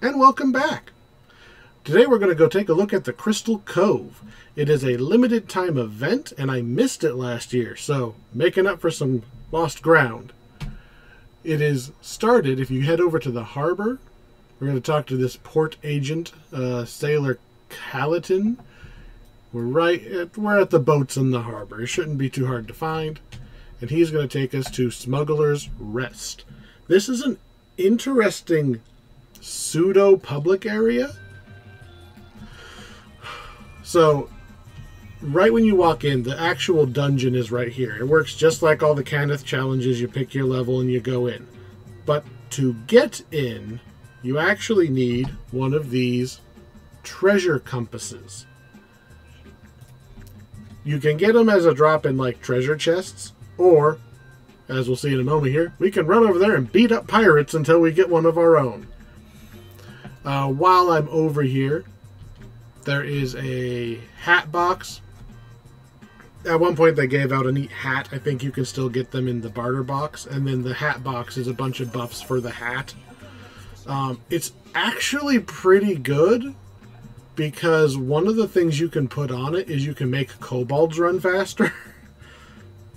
and welcome back. Today we're going to go take a look at the Crystal Cove. It is a limited time event, and I missed it last year, so making up for some lost ground. It is started, if you head over to the harbor, we're going to talk to this port agent, Sailor Calatin. We're at the boats in the harbor. It shouldn't be too hard to find. And he's going to take us to Smuggler's Rest. This is an interesting pseudo-public area. So, right when you walk in, the actual dungeon is right here. It works just like all the Cannith challenges. You pick your level and you go in. But to get in, you actually need one of these treasure compasses. You can get them as a drop in like treasure chests, or, as we'll see in a moment here, we can run over there and beat up pirates until we get one of our own. While I'm over here, there is a hat box. At one point they gave out a neat hat. I think you can still get them in the barter box. And then the hat box is a bunch of buffs for the hat. It's actually pretty good, because one of the things you can put on it is you can make kobolds run faster.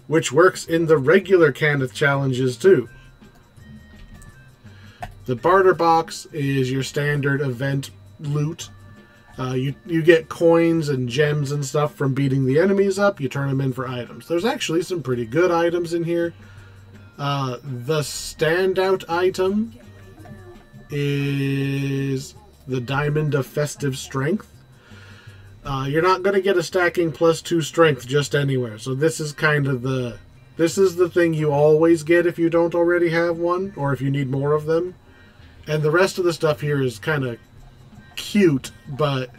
Which works in the regular Cannith challenges too. The barter box is your standard event loot. You get coins and gems and stuff from beating the enemies up. You turn them in for items. There's actually some pretty good items in here. The standout item is the Diamond of Festive Strength. You're not going to get a stacking +2 strength just anywhere. So this is kind of this is the thing you always get if you don't already have one, or if you need more of them. And the rest of the stuff here is kind of cute, but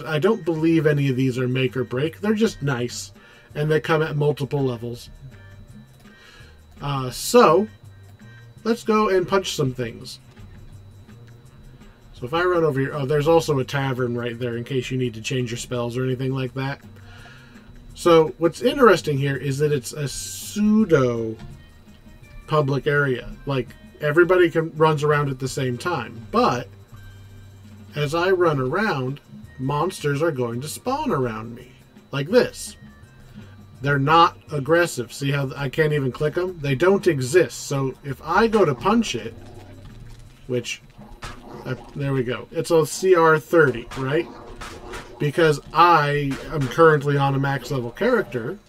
I don't believe any of these are make or break. They're just nice, and they come at multiple levels. So let's go and punch some things. So if I run over here, oh, there's also a tavern right there in case you need to change your spells or anything like that. So what's interesting here is that it's a pseudo public area. Like, everybody runs around at the same time, but as I run around, monsters are going to spawn around me. Like this. They're not aggressive. See how I can't even click them? They don't exist. So if I go to punch it, which, there we go. It's a CR 30, right? Because I am currently on a max level character.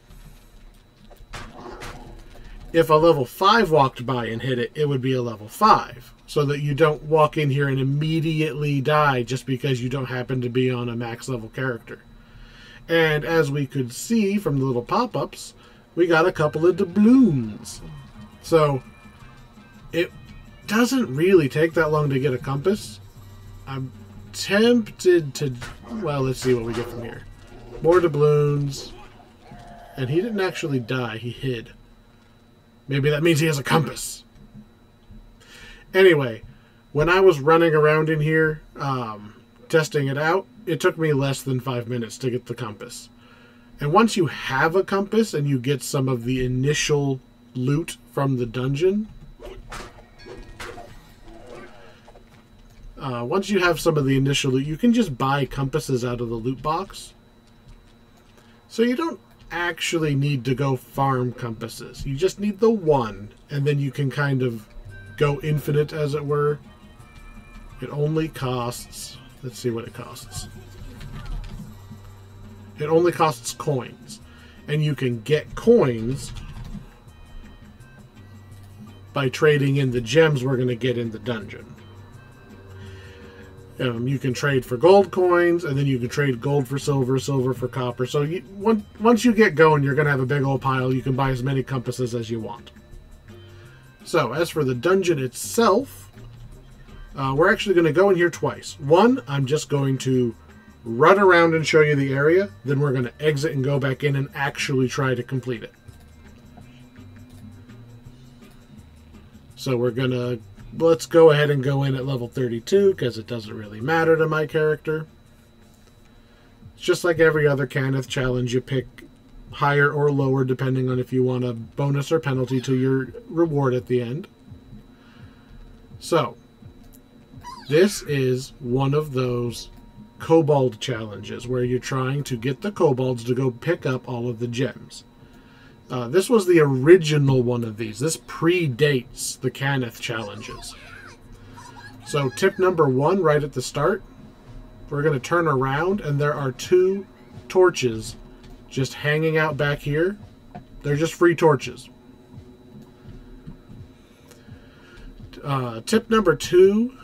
If a level 5 walked by and hit it, it would be a level 5. So that you don't walk in here and immediately die just because you don't happen to be on a max level character. And as we could see from the little pop-ups, we got a couple of doubloons. So it doesn't really take that long to get a compass. I'm tempted to... Well, let's see what we get from here. More doubloons. And he didn't actually die. He hid. Maybe that means he has a compass. Anyway, when I was running around in here, testing it out, it took me less than 5 minutes to get the compass. And once you have a compass and you get some of the initial loot from the dungeon, once you have some of the initial loot, you can just buy compasses out of the loot box. So you don't actually need to go farm compasses. You just need the one, and then you can kind of go infinite, as it were. It only costs... Let's see what it costs. It only costs coins. And you can get coins by trading in the gems we're going to get in the dungeon. You can trade for gold coins, and then you can trade gold for silver, silver for copper. So once you get going, you're going to have a big old pile. You can buy as many compasses as you want. So, as for the dungeon itself, we're actually going to go in here twice. One, I'm just going to run around and show you the area. Then we're going to exit and go back in and actually try to complete it. So we're going to... Let's go ahead and go in at level 32, because it doesn't really matter to my character. It's just like every other Cannith challenge. You pick higher or lower depending on if you want a bonus or penalty to your reward at the end. So, This is one of those kobold challenges where you're trying to get the kobolds to go pick up all of the gems. This was the original one of these. This predates the Cannith challenges. So tip number 1 right at the start, we're going to turn around and there are 2 torches just hanging out back here. They're just free torches. Tip number 2,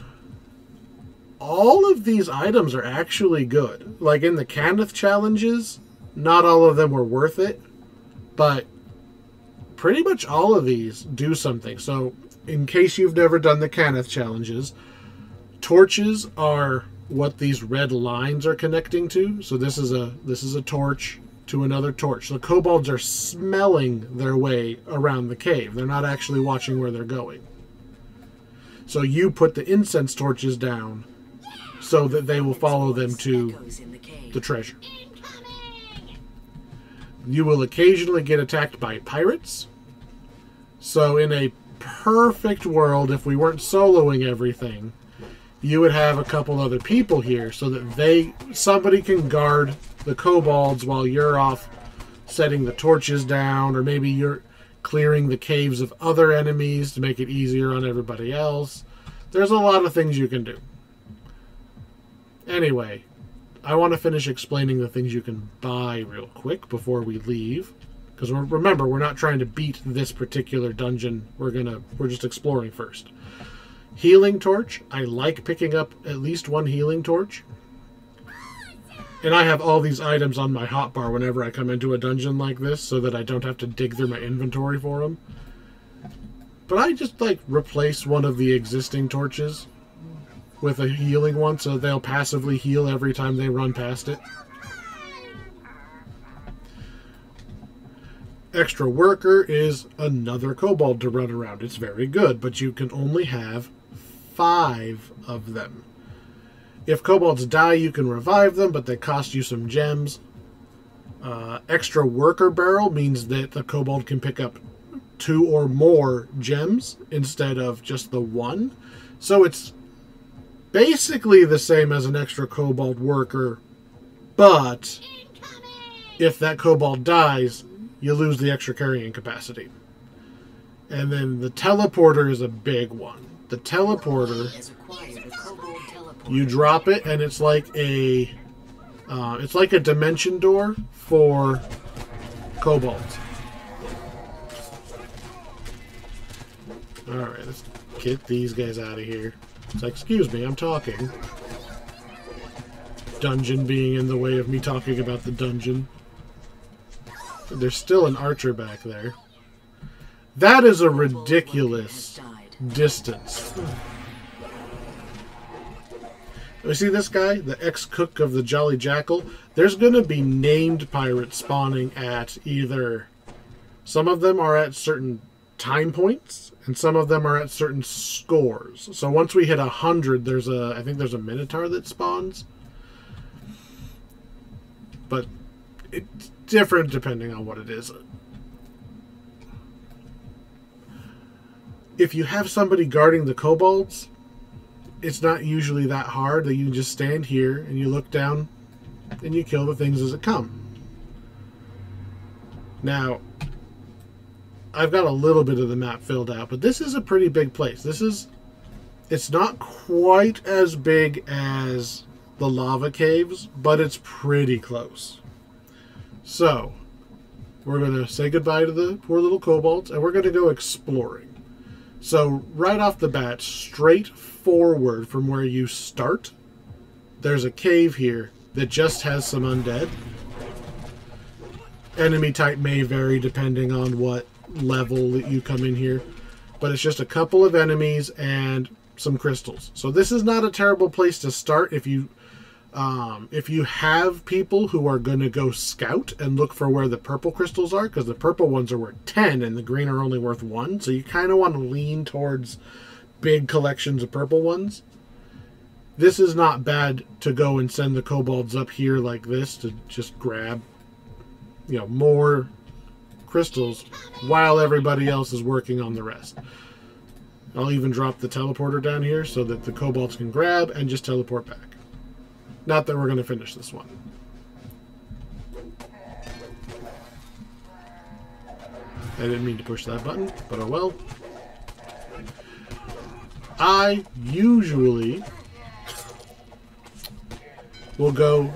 all of these items are actually good. Like in the Cannith challenges, not all of them were worth it, but pretty much all of these do something. So in case you've never done the Cannith challenges, torches are what these red lines are connecting to. So this is a torch to another torch. So kobolds are smelling their way around the cave. They're not actually watching where they're going. So you put the incense torches down so that they will follow them to the treasure. You will occasionally get attacked by pirates. So in a perfect world, if we weren't soloing everything, you would have a couple other people here so that somebody can guard the kobolds while you're off setting the torches down, or maybe you're clearing the caves of other enemies to make it easier on everybody else. There's a lot of things you can do. Anyway, I want to finish explaining the things you can buy real quick before we leave. Because remember, we're not trying to beat this particular dungeon. We're just exploring first. Healing torch. I like picking up at least 1 healing torch. And I have all these items on my hotbar whenever I come into a dungeon like this, so that I don't have to dig through my inventory for them. But I just like replace one of the existing torches with a healing one, so they'll passively heal every time they run past it. Extra worker is another kobold to run around. It's very good, but you can only have 5 of them. If kobolds die, you can revive them, but they cost you some gems. Extra worker barrel means that the kobold can pick up 2 or more gems instead of just the 1. So it's basically the same as an extra kobold worker, but if that kobold dies, you lose the extra carrying capacity. And then the teleporter is a big one. The teleporter, you drop it and it's like a dimension door for kobolds. Alright, let's get these guys out of here. It's like, excuse me, I'm talking. Dungeon being in the way of me talking about the dungeon. There's still an archer back there. That is a ridiculous distance. You see this guy? The ex-cook of the Jolly Jackal? There's going to be named pirates spawning at either... Some of them are at certain time points, and some of them are at certain scores. So once we hit 100, I think there's a Minotaur that spawns. But it's different depending on what it is. If you have somebody guarding the kobolds, it's not usually that hard. That you can just stand here and you look down and you kill the things as it come. Now, I've got a little bit of the map filled out, but this is a pretty big place. It's not quite as big as the lava caves, but it's pretty close. So, we're going to say goodbye to the poor little kobolds, and we're going to go exploring. So, right off the bat, straight forward from where you start, there's a cave here that just has some undead. Enemy type may vary depending on what level that you come in here, but it's just a couple of enemies and some crystals. So this is not a terrible place to start if you have people who are going to go scout and look for where the purple crystals are, because the purple ones are worth 10 and the green are only worth 1. So you kind of want to lean towards big collections of purple ones. This is not bad to go and send the kobolds up here like this to just grab, more crystals while everybody else is working on the rest. I'll even drop the teleporter down here so that the kobolds can grab and just teleport back. Not that we're going to finish this one. I didn't mean to push that button, but oh well. I usually will go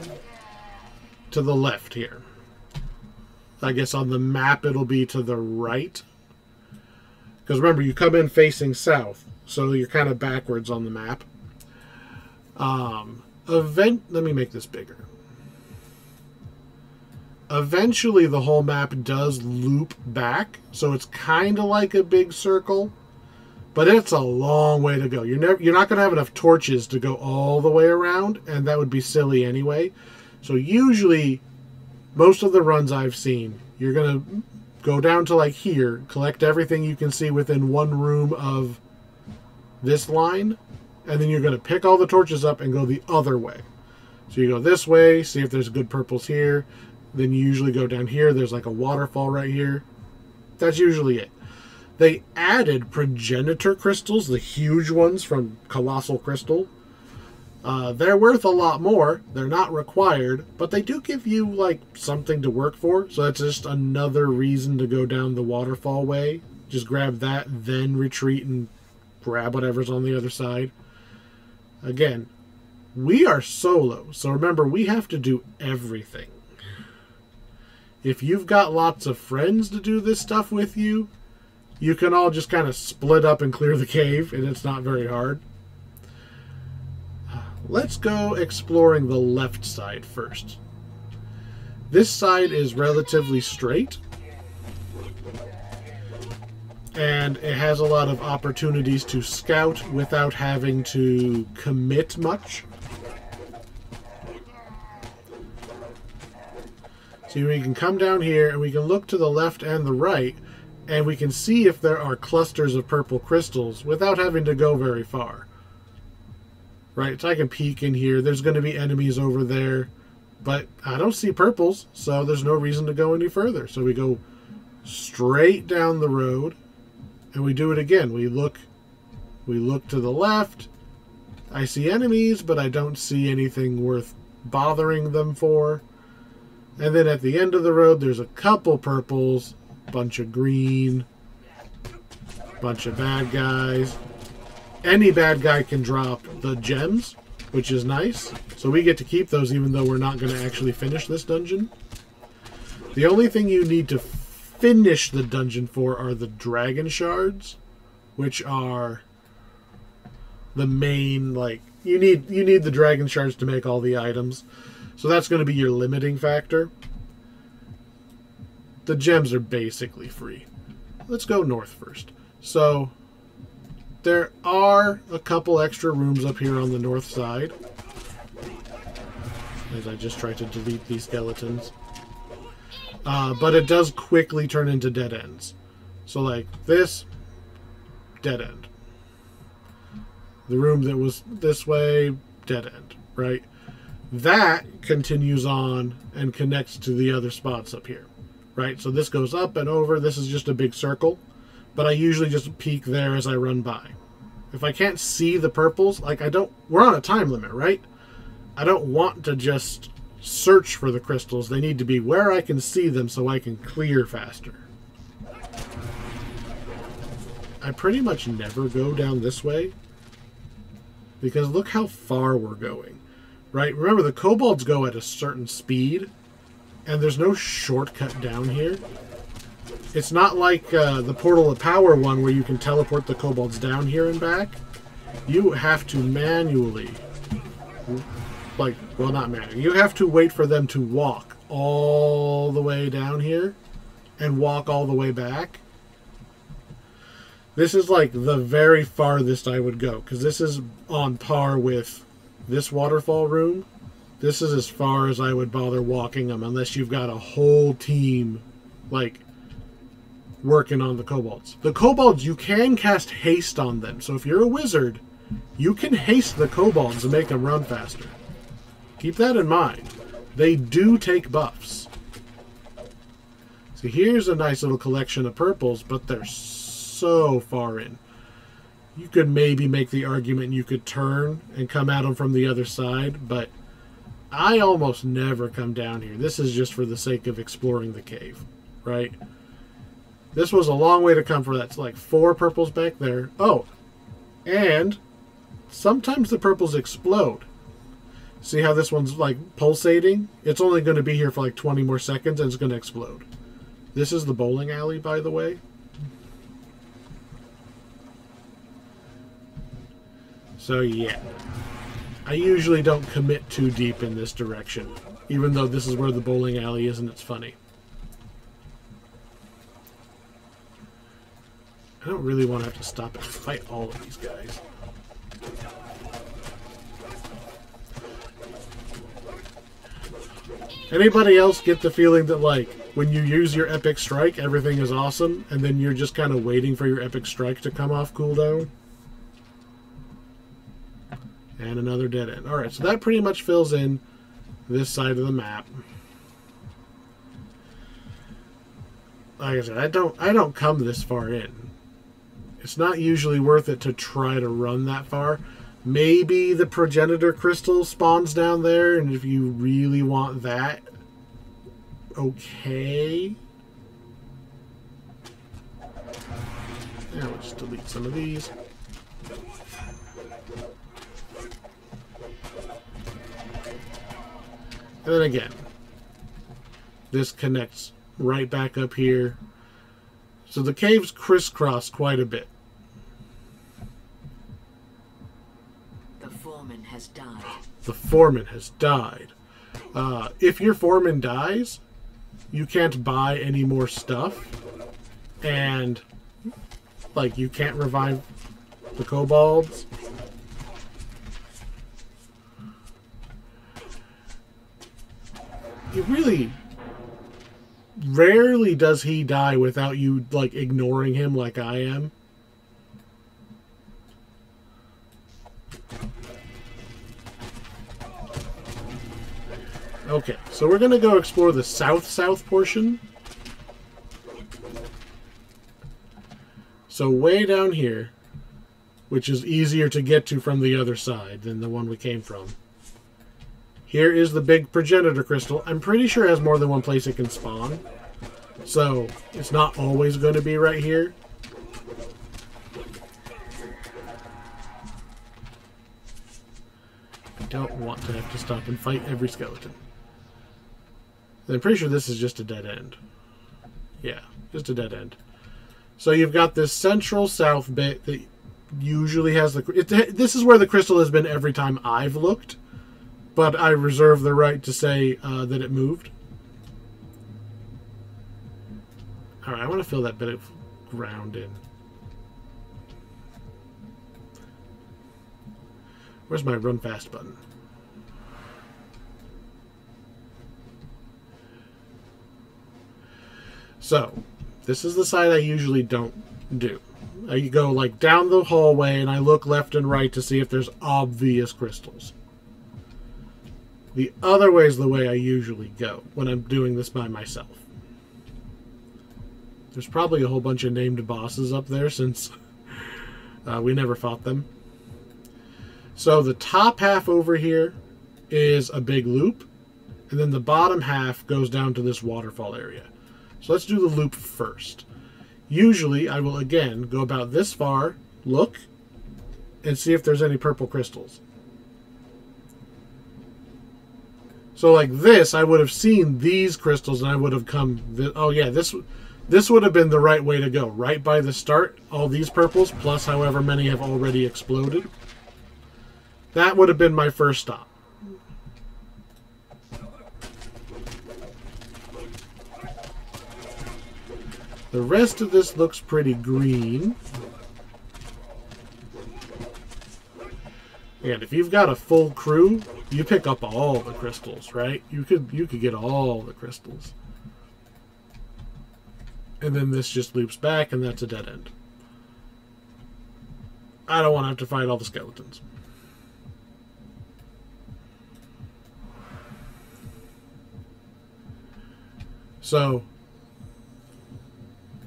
to the left here. I guess on the map it'll be to the right. Because remember, you come in facing south, so you're kind of backwards on the map. Let me make this bigger. Eventually, the whole map does loop back, so it's kind of like a big circle, but it's a long way to go. You're not going to have enough torches to go all the way around, and that would be silly anyway. So usually, most of the runs I've seen, you're going to go down to like here, collect everything you can see within one room of this line, and then you're going to pick all the torches up and go the other way. So you go this way, see if there's good purples here. Then you usually go down here. There's like a waterfall right here. That's usually it. They added progenitor crystals, the huge ones from Colossal Crystal. They're worth a lot more. They're not required, but they do give you like something to work for. So that's just another reason to go down the waterfall way. Just grab that, then retreat and grab whatever's on the other side. Again, we are solo, so remember, we have to do everything. If you've got lots of friends to do this stuff with you, you can all just kind of split up and clear the cave, and it's not very hard. Let's go exploring the left side first. This side is relatively straight, and it has a lot of opportunities to scout without having to commit much. So we can come down here and we can look to the left and the right, and we can see if there are clusters of purple crystals without having to go very far. Right, so I can peek in here. There's going to be enemies over there, but I don't see purples, so there's no reason to go any further. So we go straight down the road, and we do it again. We look to the left. I see enemies, but I don't see anything worth bothering them for. And then at the end of the road, there's a couple purples, bunch of green, bunch of bad guys. Any bad guy can drop the gems, which is nice. So we get to keep those even though we're not going to actually finish this dungeon. The only thing you need to finish the dungeon for are the dragon shards, which are the main, like, you need the dragon shards to make all the items. So that's going to be your limiting factor. The gems are basically free. Let's go north first. So there are a couple extra rooms up here on the north side. As I just tried to delete these skeletons. But it does quickly turn into dead ends. So like this, dead end. The room that was this way, dead end, right? That continues on and connects to the other spots up here, right? So this goes up and over. This is just a big circle, but I usually just peek there as I run by. If I can't see the purples, like we're on a time limit, right? I don't want to just search for the crystals. They need to be where I can see them so I can clear faster. I pretty much never go down this way because look how far we're going. Right? Remember, the kobolds go at a certain speed, and there's no shortcut down here. It's not like the Portal of Power one where you can teleport the kobolds down here and back. You have to manually, well, not manually. You have to wait for them to walk all the way down here and walk all the way back. This is like the very farthest I would go, because this is on par with this waterfall room. This is as far as I would bother walking them, unless you've got a whole team, like, working on the kobolds. The kobolds, you can cast haste on them. So if you're a wizard, you can haste the kobolds and make them run faster. Keep that in mind. They do take buffs. So here's a nice little collection of purples, but they're so far in. you could maybe make the argument you could turn and come at them from the other side, but I almost never come down here. This is just for the sake of exploring the cave, right? This was a long way to come for that. It's like 4 purples back there. Oh, and sometimes the purples explode. See how this one's like pulsating? It's only going to be here for like 20 more seconds and it's going to explode. This is the bowling alley, by the way. So yeah, I usually don't commit too deep in this direction, even though this is where the bowling alley is and it's funny. I don't really want to have to stop and fight all of these guys. Anybody else get the feeling that, like, when you use your epic strike, everything is awesome, and then you're just kind of waiting for your epic strike to come off cooldown? And another dead end. Alright, so that pretty much fills in this side of the map. Like I said, I don't come this far in. It's not usually worth it to try to run that far. Maybe the progenitor crystal spawns down there, and if you really want that, okay. Yeah, we'll just delete some of these. And then again, this connects right back up here. So the caves crisscross quite a bit. The foreman has died. The foreman has died. If your foreman dies, you can't buy any more stuff. And, like, you can't revive the kobolds. It really rarely does he die without you, like, ignoring him like I am. Okay, so we're going to go explore the south portion. So way down here, which is easier to get to from the other side than the one we came from. Here is the big progenitor crystal. I'm pretty sure it has more than one place it can spawn. So it's not always going to be right here. I don't want to have to stop and fight every skeleton. I'm pretty sure this is just a dead end. Yeah, just a dead end. So you've got this central south bit that usually has the... this is where the crystal has been every time I've looked. But I reserve the right to say that it moved. Alright, I want to fill that bit of ground in. Where's my run fast button? So, this is the side I usually don't do. I go like down the hallway and I look left and right to see if there's obvious crystals. The other way is the way I usually go when I'm doing this by myself. There's probably a whole bunch of named bosses up there since we never fought them. So the top half over here is a big loop, and then the bottom half goes down to this waterfall area. So let's do the loop first. Usually I will again go about this far, look, and see if there's any purple crystals. So like this, I would have seen these crystals and I would have come... oh yeah, this would have been the right way to go. Right by the start, all these purples, plus however many have already exploded. That would have been my first stop. The rest of this looks pretty green. And if you've got a full crew, you pick up all the crystals, right? You could get all the crystals. And then this just loops back, and that's a dead end. I don't want to have to fight all the skeletons. So,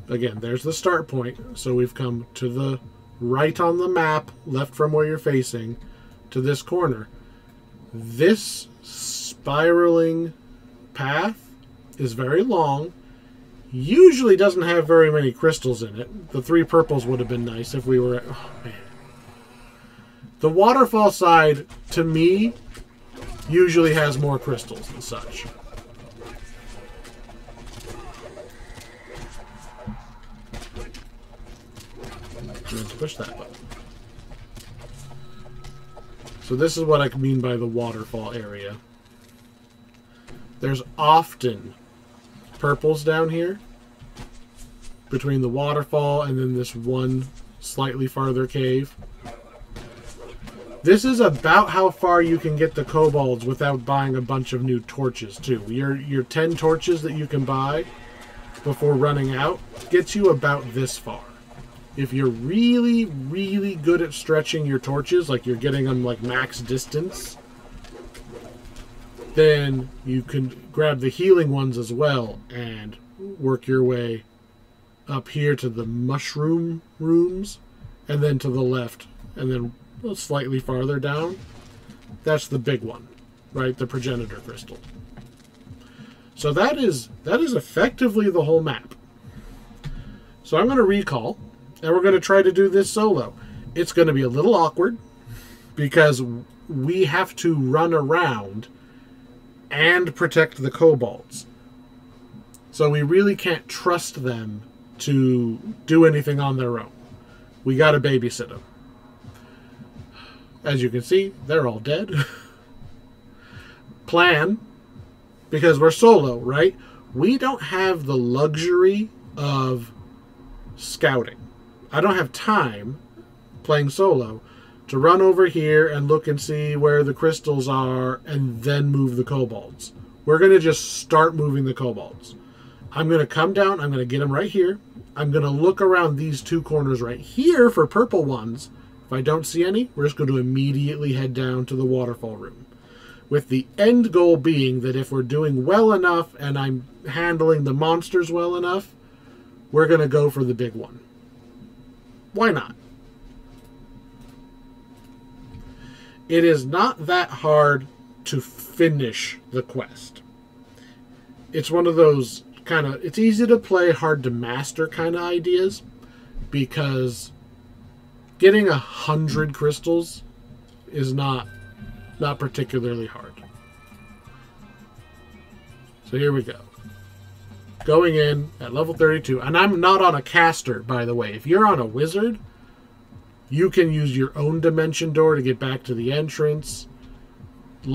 again, there's the start point. So we've come to the right on the map, left from where you're facing, to this corner. This spiraling path is very long. Usually doesn't have very many crystals in it. The 3 purples would have been nice if we were... Oh, man. The waterfall side, to me, usually has more crystals and such. Let's push that button. So this is what I mean by the waterfall area. There's often purples down here between the waterfall and then this one slightly farther cave. This is about how far you can get the kobolds without buying a bunch of new torches too. Your 10 torches that you can buy before running out gets you about this far. If you're really, really good at stretching your torches, like you're getting them like max distance, then you can grab the healing ones as well and work your way up here to the mushroom rooms and then to the left and then slightly farther down. That's the big one, right? The progenitor crystal. So that is effectively the whole map. So I'm going to recall, and we're going to try to do this solo. It's going to be a little awkward because we have to run around and protect the kobolds. So we really can't trust them to do anything on their own. We got to babysit them. As you can see, they're all dead. Plan, because we're solo, right? We don't have the luxury of scouting. I don't have time, playing solo, to run over here and look and see where the crystals are and then move the kobolds. We're going to just start moving the kobolds. I'm going to come down. I'm going to get them right here. I'm going to look around these 2 corners right here for purple ones. If I don't see any, we're just going to immediately head down to the waterfall room. With the end goal being that if we're doing well enough and I'm handling the monsters well enough, we're going to go for the big one. Why not? It is not that hard to finish the quest. It's one of those kind of, it's easy to play, hard to master kind of ideas, because getting 100 crystals is not particularly hard. So here we go. Going in at level 32, and I'm not on a caster, by the way. If you're on a wizard, you can use your own dimension door to get back to the entrance. You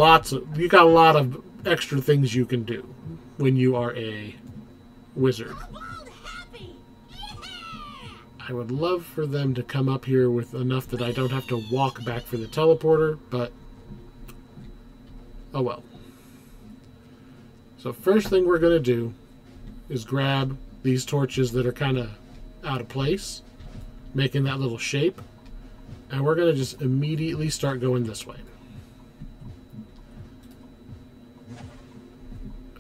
got a lot of extra things you can do when you are a wizard. I would love for them to come up here with enough that I don't have to walk back for the teleporter, but oh well. So first thing we're going to do is grab these torches that are kind of out of place, making that little shape, and we're going to just immediately start going this way.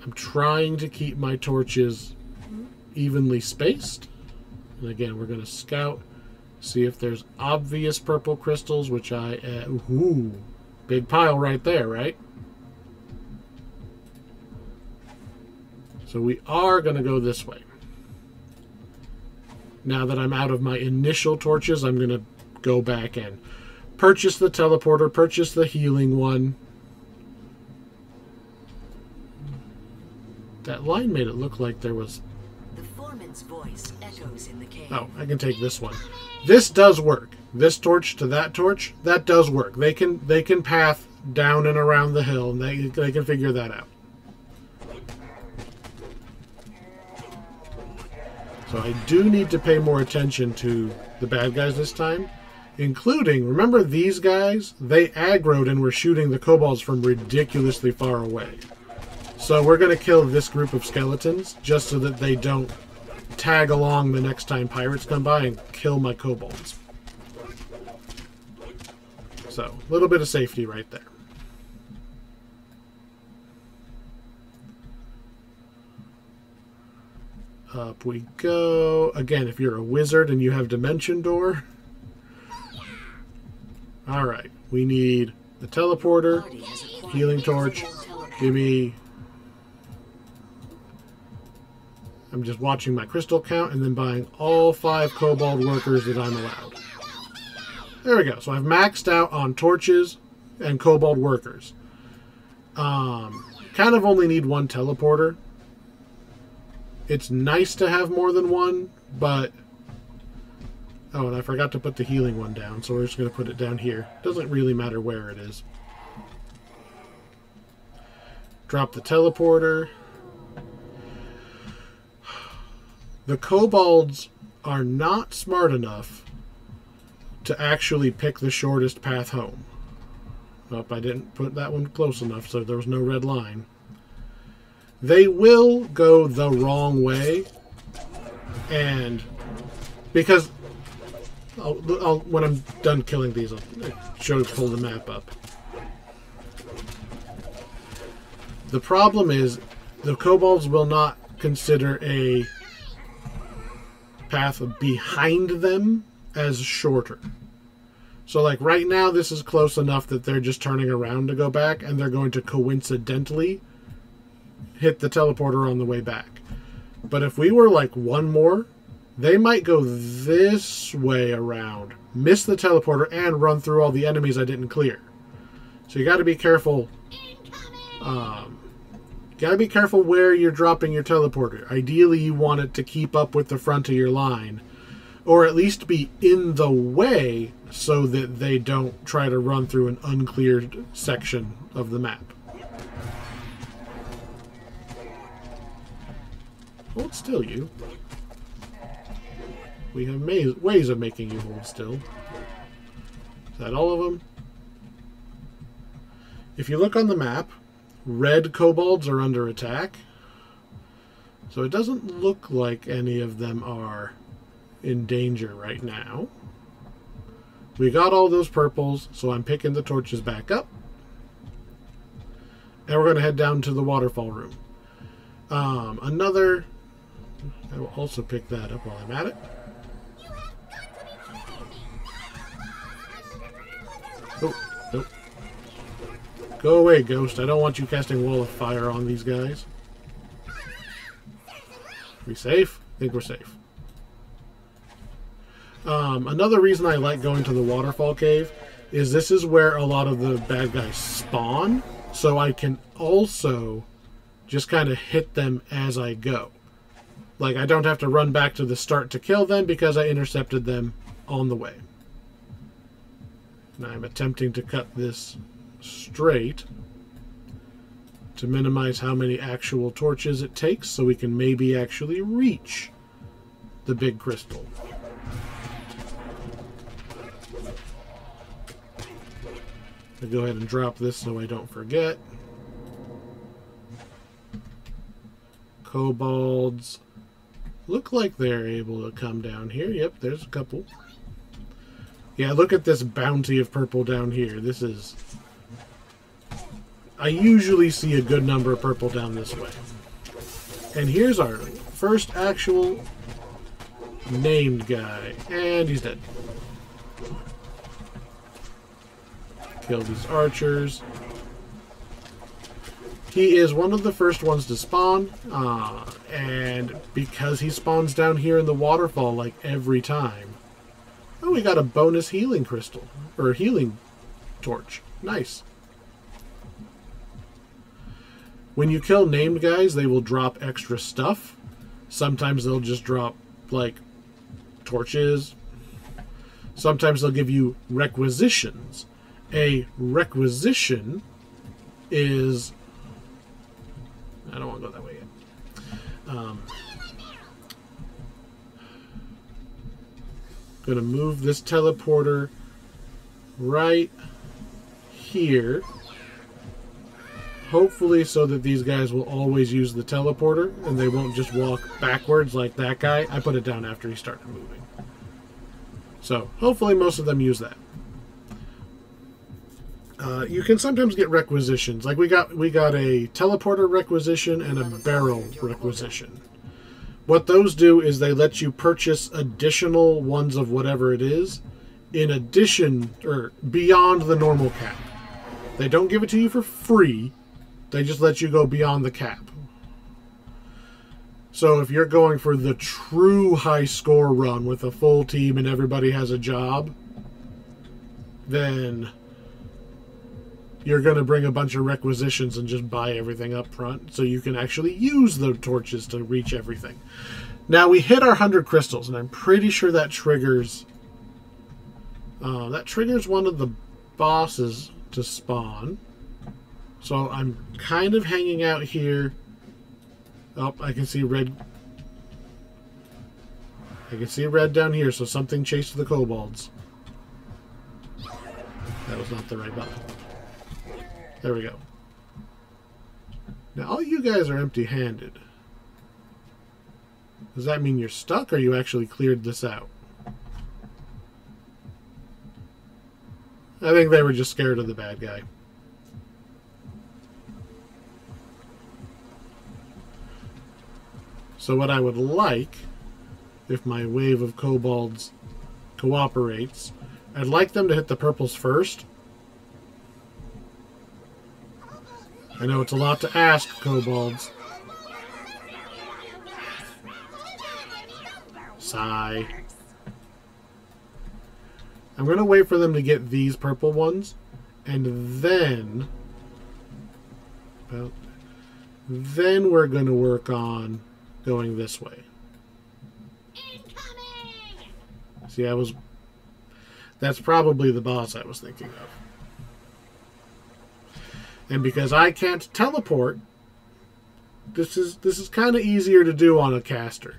I'm trying to keep my torches evenly spaced. And again, we're going to scout, see if there's obvious purple crystals, which ooh, big pile right there, right? So we are going to go this way. Now that I'm out of my initial torches, I'm going to go back and purchase the teleporter, purchase the healing one. That line made it look like there was... The foreman's voice echoes in the cave. Oh, I can take this one. This does work. This torch to that torch, that does work. They can path down and around the hill, and they can figure that out. So I do need to pay more attention to the bad guys this time, including, remember these guys? They aggroed and were shooting the kobolds from ridiculously far away. So we're going to kill this group of skeletons just so that they don't tag along the next time pirates come by and kill my kobolds. So, a little bit of safety right there. Up we go. Again, if you're a wizard and you have Dimension Door, Alright, we need the teleporter, Party has acquired healing torch. invisible teleporter. Give me... I'm just watching my crystal count and then buying all 5 kobold workers that I'm allowed. There we go. So I've maxed out on torches and kobold workers. Kind of only need 1 teleporter. It's nice to have more than 1, but... Oh, and I forgot to put the healing one down, so we're just going to put it down here. Doesn't really matter where it is. Drop the teleporter. The kobolds are not smart enough to actually pick the shortest path home. Nope, I didn't put that one close enough, so there was no red line. They will go the wrong way, and because when I'm done killing these, I'll pull the map up. The problem is the kobolds will not consider a path behind them as shorter. So like right now this is close enough that they're just turning around to go back, and they're going to coincidentally hit the teleporter on the way back. But if we were like 1 more, they might go this way around, miss the teleporter, and run through all the enemies I didn't clear. So you got to be careful. Got to be careful where you're dropping your teleporter. Ideally, you want it to keep up with the front of your line, or at least be in the way so that they don't try to run through an uncleared section of the map. Hold still, you. We have ways of making you hold still. Is that all of them? If you look on the map, red kobolds are under attack. So it doesn't look like any of them are in danger right now. We got all those purples, so I'm picking the torches back up. And we're going to head down to the waterfall room. I will also pick that up while I'm at it. Oh, nope. Go away, ghost. I don't want you casting wall of fire on these guys. We safe? I think we're safe. Another reason I like going to the waterfall cave is this is where a lot of the bad guys spawn, so I can also just kind of hit them as I go. Like, I don't have to run back to the start to kill them because I intercepted them on the way. And I'm attempting to cut this straight to minimize how many actual torches it takes so we can maybe actually reach the big crystal. I'll go ahead and drop this so I don't forget. Kobolds look like they're able to come down here. Yep, there's a couple. Yeah, look at this bounty of purple down here. This is... I usually see a good number of purple down this way. And here's our first actual named guy. And he's dead. Kill these archers. He is one of the first ones to spawn. And because he spawns down here in the waterfall like every time. Oh, we got a bonus healing crystal. Or healing torch. Nice. When you kill named guys, they will drop extra stuff. Sometimes they'll just drop, like, torches. Sometimes they'll give you requisitions. A requisition is... I don't want to go that way yet. Going to move this teleporter right here. Hopefully so that these guys will always use the teleporter and they won't just walk backwards like that guy. I put it down after he started moving. So hopefully most of them use that. You can sometimes get requisitions. Like we got a teleporter requisition and a barrel requisition. What those do is they let you purchase additional ones of whatever it is in addition or beyond the normal cap. They don't give it to you for free. They just let you go beyond the cap. So if you're going for the true high score run with a full team and everybody has a job, then you're going to bring a bunch of requisitions and just buy everything up front so you can actually use the torches to reach everything. Now we hit our 100 crystals, and I'm pretty sure that triggers one of the bosses to spawn. So I'm kind of hanging out here. Oh, I can see red. I can see red down here, so something chased the kobolds. That was not the right button. There we go. Now all you guys are empty-handed. Does that mean you're stuck, or you actually cleared this out? I think they were just scared of the bad guy. So what I would like, if my wave of kobolds cooperates, I'd like them to hit the purples first. I know it's a lot to ask, kobolds. Sigh. I'm going to wait for them to get these purple ones, and then we're going to work on going this way. Incoming! See, that's probably the boss I was thinking of. And because I can't teleport, this is kind of easier to do on a caster.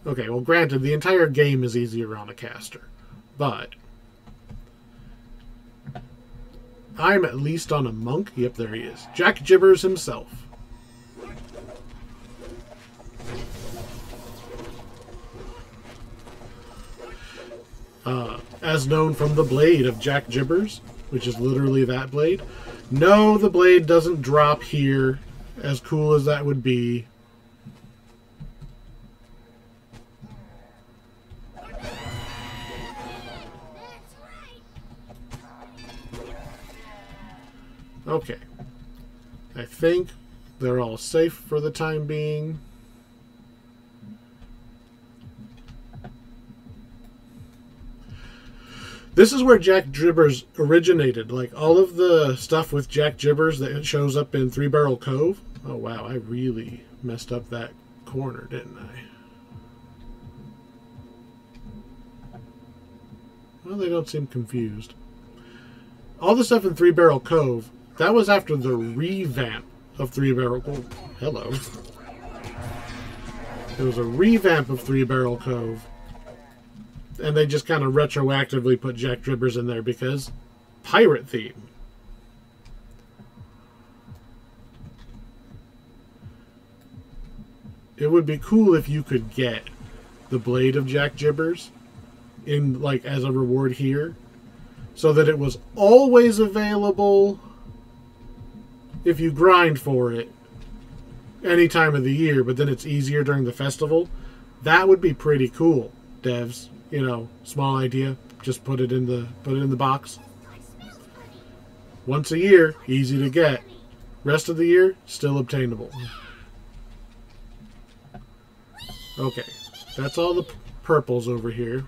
Okay, well granted, the entire game is easier on a caster. But I'm at least on a monk. Yep, there he is. Jack Jibbers himself. As known from the blade of Jack Jibbers, which is literally that blade. No, the blade doesn't drop here, as cool as that would be. Okay. I think they're all safe for the time being. This is where Jack Jibbers originated. Like, all of the stuff with Jack Jibbers that shows up in Three Barrel Cove. Oh, wow. I really messed up that corner, didn't I? Well, they don't seem confused. All the stuff in Three Barrel Cove, that was after the revamp of Three Barrel Cove. Oh, hello. It was a revamp of Three Barrel Cove. And they just kind of retroactively put Jack Jibbers in there because pirate theme. It would be cool if you could get the blade of Jack Jibbers in, like, as a reward here, so that it was always available if you grind for it any time of the year, but then it's easier during the festival. That would be pretty cool, devs. You know, small idea. Just put it in the box. Once a year, easy to get. Rest of the year, still obtainable. Okay, that's all the purples over here.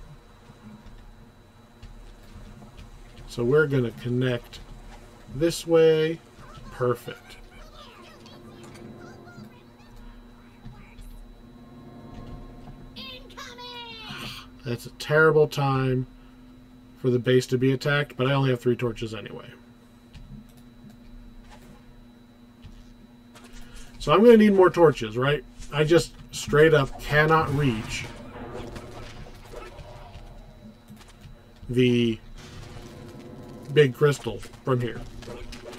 So we're going to connect this way. Perfect. That's a terrible time for the base to be attacked, but I only have 3 torches anyway. So I'm going to need more torches, right? I just straight up cannot reach the big crystal from here.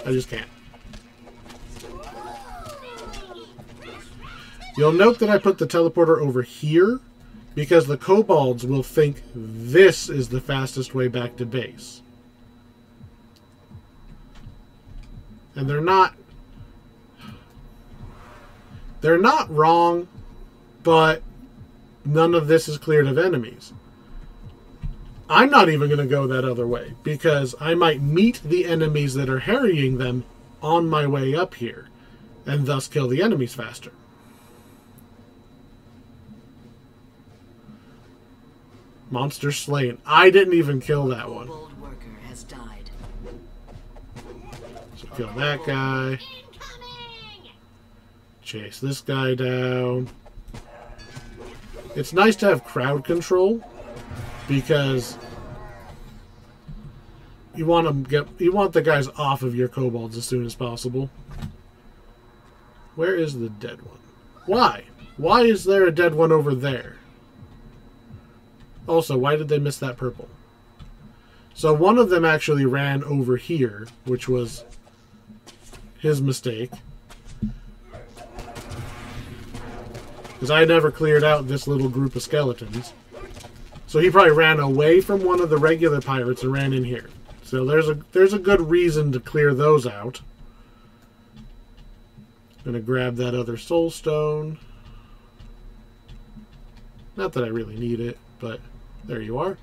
I just can't. You'll note that I put the teleporter over here because the kobolds will think this is the fastest way back to base. And they're not wrong, but none of this is cleared of enemies. I'm not even going to go that other way because I might meet the enemies that are harrying them on my way up here and thus kill the enemies faster. Monster slain. I didn't even kill that one. Kobold worker has died. So kill that guy. Chase this guy down. It's nice to have crowd control because you want the guys off of your kobolds as soon as possible. Where is the dead one? Why? Why is there a dead one over there? Also, why did they miss that purple? So one of them actually ran over here, which was his mistake. Because I never cleared out this little group of skeletons. So he probably ran away from one of the regular pirates and ran in here. So there's a good reason to clear those out. Gonna grab that other soul stone. Not that I really need it, but there you are.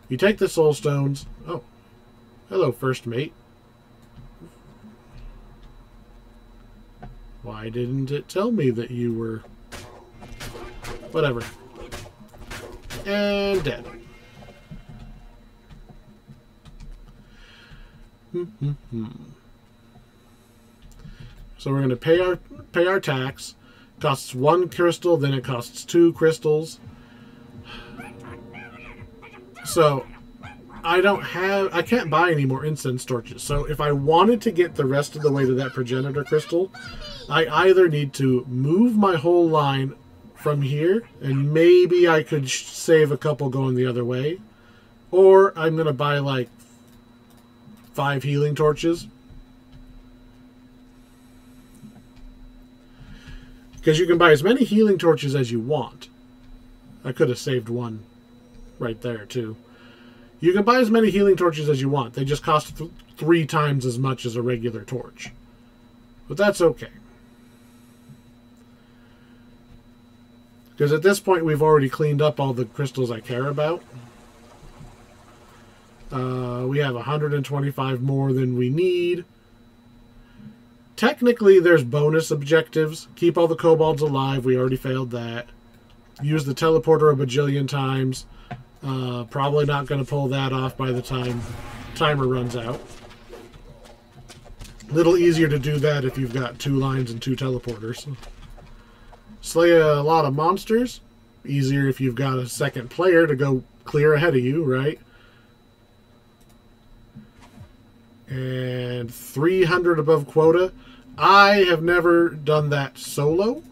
You take the soul stones. Oh, hello, first mate. Why didn't it tell me that you were... Whatever. And dead. So we're going to pay our tax. Costs 1 crystal, then it costs 2 crystals. So I can't buy any more incense torches. So if I wanted to get the rest of the way to that progenitor crystal, I either need to move my whole line from here, and maybe I could save a couple going the other way, or I'm going to buy like 5 healing torches. Because you can buy as many healing torches as you want. I could have saved one right there too. You can buy as many healing torches as you want. They just cost 3 times as much as a regular torch. But that's okay. Because at this point we've already cleaned up all the crystals I care about. We have 125 more than we need. Technically there's bonus objectives. Keep all the kobolds alive. We already failed that. Use the teleporter a bajillion times. Probably not going to pull that off by the time timer runs out. Little easier to do that if you've got 2 lines and 2 teleporters. Slay a lot of monsters. Easier if you've got a second player to go clear ahead of you, right? And 300 above quota. I have never done that solo.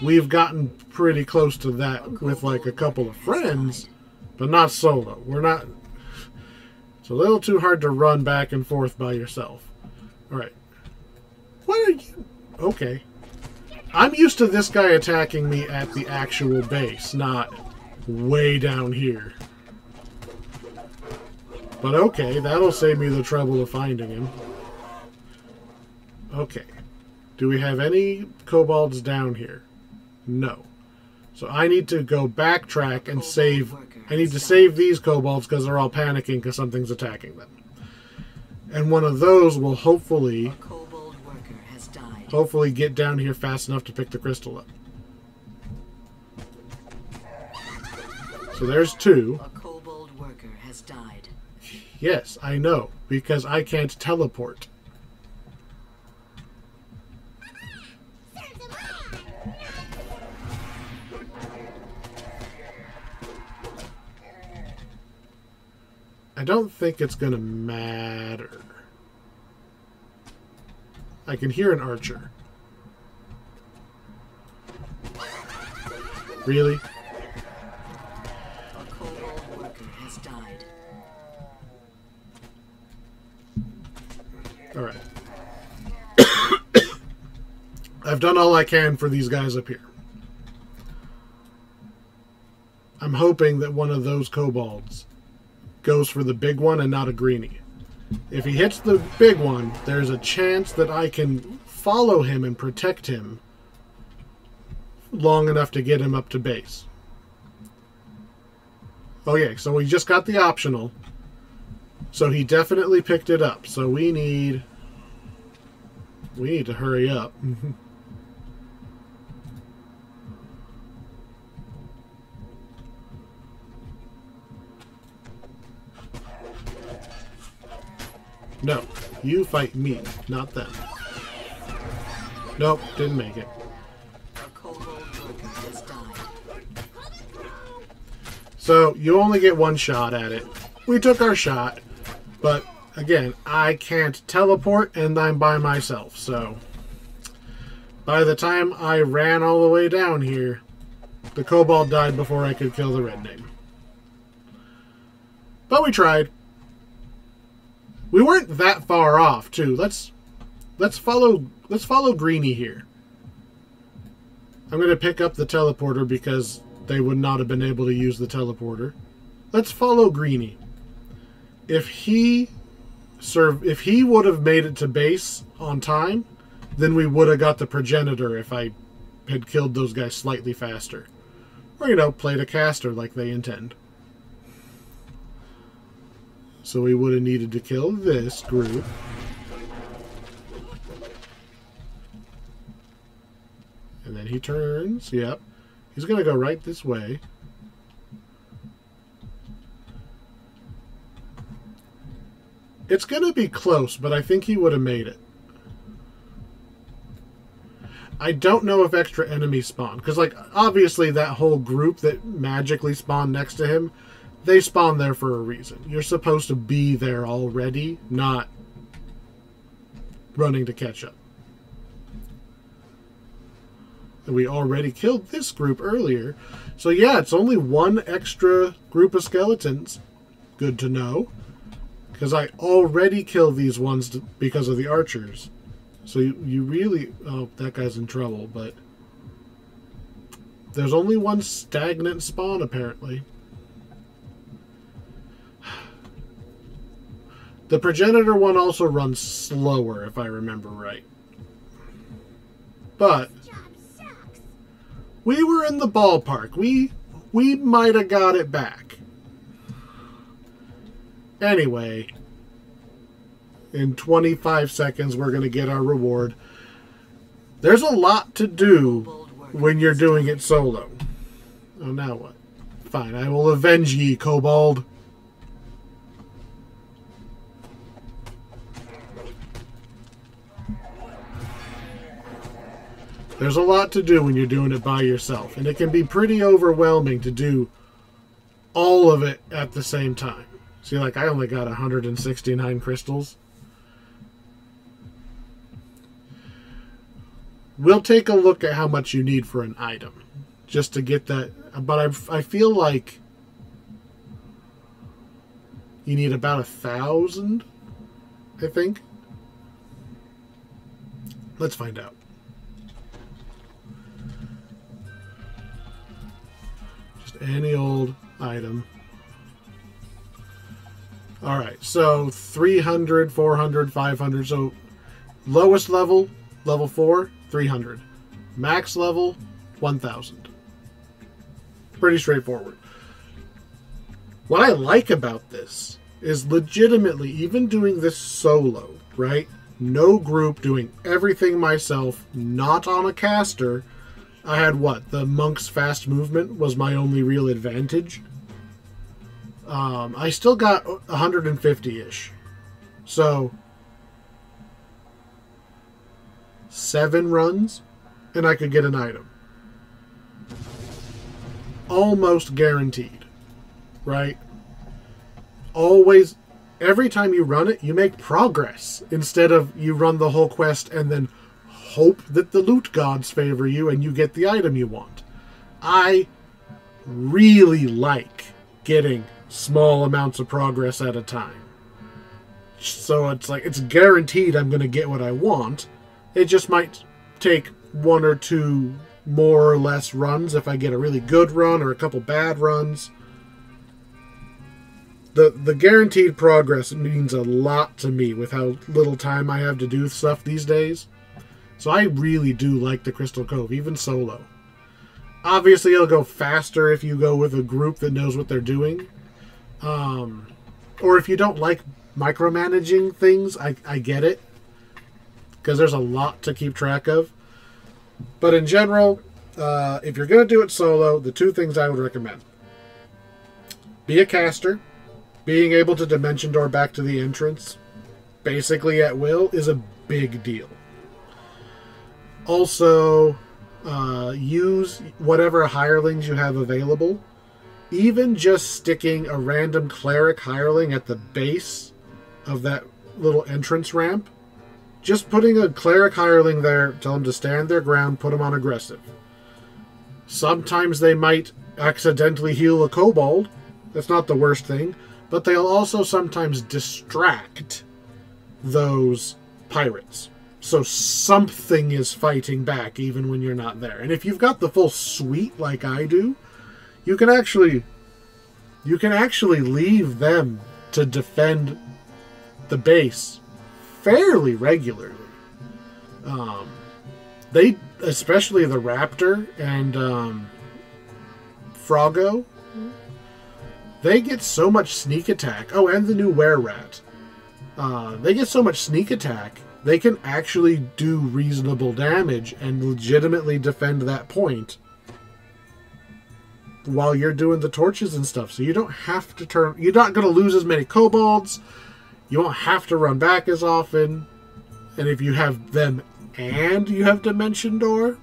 We've gotten pretty close to that with like a couple of friends, but not solo. We're not... It's a little too hard to run back and forth by yourself. Alright. What are you... Okay. I'm used to this guy attacking me at the actual base, not way down here. But okay, that'll save me the trouble of finding him. Okay. Do we have any kobolds down here? No. So I need to go backtrack and save... I need to save these kobolds because they're all panicking because something's attacking them. And one of those will hopefully get down here fast enough to pick the crystal up. So there's 2. A kobold worker has died. Yes, I know, because I can't teleport. I don't think it's going to matter. I can hear an archer. Really? A kobold worker has died. Alright. I've done all I can for these guys up here. I'm hoping that one of those kobolds goes for the big one and not a greenie. If he hits the big one, there's a chance that I can follow him and protect him long enough to get him up to base. Oh yeah, so we just got the optional. So he definitely picked it up. So we need to hurry up. No, you fight me, not them. Nope, didn't make it. A kobold worker has died. So you only get one shot at it. We took our shot, but again, I can't teleport and I'm by myself, so by the time I ran all the way down here, the kobold died before I could kill the red name. But we tried. We weren't that far off, too. Let's follow Greeny here. I'm going to pick up the teleporter because they would not have been able to use the teleporter. Let's follow Greeny. If he would have made it to base on time, then we would have got the progenitor if I had killed those guys slightly faster. Or, you know, played a caster like they intend. So we would have needed to kill this group. And then he turns. Yep. He's going to go right this way. It's going to be close, but I think he would have made it. I don't know if extra enemies spawn. Because, like, obviously that whole group that magically spawned next to him, they spawn there for a reason. You're supposed to be there already, not running to catch up. And we already killed this group earlier. So yeah, it's only one extra group of skeletons. Good to know. Because I already killed these ones because of the archers. So you really... Oh, that guy's in trouble, but... There's only one stagnant spawn, apparently. The progenitor one also runs slower, if I remember right. But we were in the ballpark. We might have got it back. Anyway, in 25 seconds, we're going to get our reward. There's a lot to do when you're doing it solo. Oh, now what? Fine, I will avenge ye, kobold. There's a lot to do when you're doing it by yourself, and it can be pretty overwhelming to do all of it at the same time. See, like, I only got 169 crystals. We'll take a look at how much you need for an item, just to get that, but I feel like you need about 1,000, I think. Let's find out. Any old item. Alright, so 300, 400, 500. So lowest level, level 4, 300. Max level, 1,000. Pretty straightforward. What I like about this is legitimately, even doing this solo, right? No group, doing everything myself, not on a caster. I had what? The monk's fast movement was my only real advantage. I still got 150-ish. So 7 runs and I could get an item. Almost guaranteed. Right? Always, every time you run it, you make progress. Instead of you run the whole quest and then hope that the loot gods favor you and you get the item you want. I really like getting small amounts of progress at a time. So it's like, it's guaranteed I'm going to get what I want. It just might take 1 or 2 more or less runs if I get a really good run or a couple bad runs. The guaranteed progress means a lot to me with how little time I have to do stuff these days. So I really do like the Crystal Cove, even solo. Obviously, it'll go faster if you go with a group that knows what they're doing. Or if you don't like micromanaging things, I get it. Because there's a lot to keep track of. But in general, if you're going to do it solo, the two things I would recommend. Be a caster. Being able to dimension door back to the entrance, basically at will, is a big deal. Also, use whatever hirelings you have available. Even just sticking a random cleric hireling at the base of that little entrance ramp. Just putting a cleric hireling there, tell them to stand their ground, put them on aggressive. Sometimes they might accidentally heal a kobold. That's not the worst thing. But they'll also sometimes distract those pirates. So something is fighting back even when you're not there. And if you've got the full suite like I do, you can actually leave them to defend the base fairly regularly. They, especially the Raptor and Froggo, they get so much sneak attack. Oh, and the new Were-Rat. They get so much sneak attack, they can actually do reasonable damage and legitimately defend that point while you're doing the torches and stuff. So you don't have to turn... You're not going to lose as many kobolds. You won't have to run back as often. And if you have them and you have Dimension Door...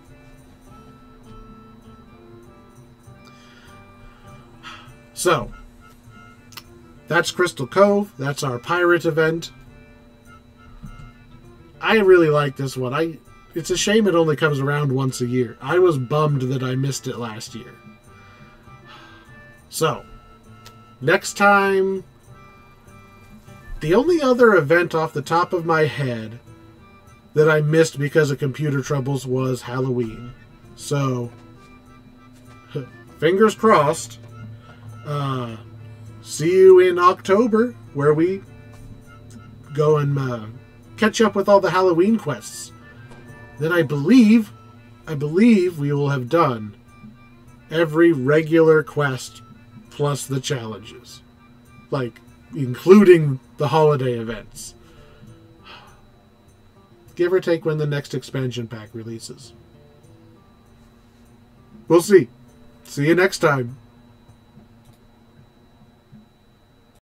So... That's Crystal Cove. That's our pirate event. I really like this one. It's a shame it only comes around once a year. I was bummed that I missed it last year. So, next time... The only other event off the top of my head that I missed because of computer troubles was Halloween. So, fingers crossed. See you in October, where we go and catch up with all the Halloween quests. Then I believe we will have done every regular quest plus the challenges. Like, including the holiday events. Give or take when the next expansion pack releases. We'll see. See you next time.